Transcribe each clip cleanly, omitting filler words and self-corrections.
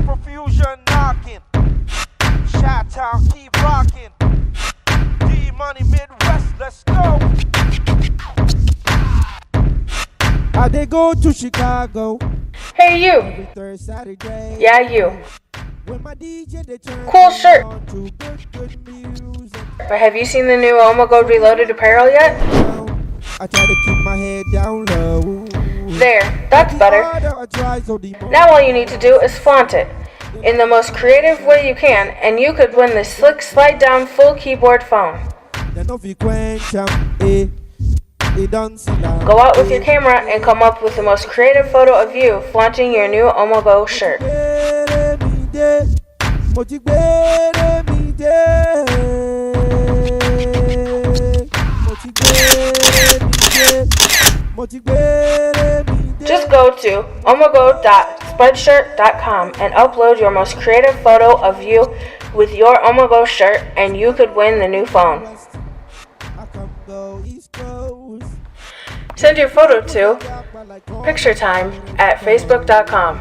profusion knocking. Chi-town keep rocking. D-Money Midwest, let's go. They go to Chicago. Hey you. Every third Saturday. Yeah, you. When my DJ, they turn Cool shirt. on to good music. But have you seen the new Omogo Reloaded apparel yet? I try to keep my head down low. There, that's better. Now all you need to do is flaunt it in the most creative way you can, and you could win this slick slide down full keyboard phone. Go out with your camera and come up with the most creative photo of you flaunting your new Omogo shirt. Just go to omogo.spreadshirt.com and upload your most creative photo of you with your Omogo shirt, and you could win the new phone. Send your photo to picturetime@facebook.com.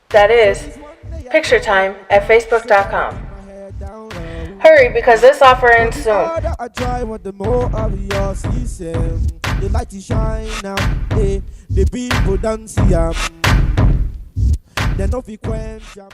That is picturetime@facebook.com. Hurry, because this offer ends soon. The light is shine now, the people don't see 'em. They no fi quench 'em.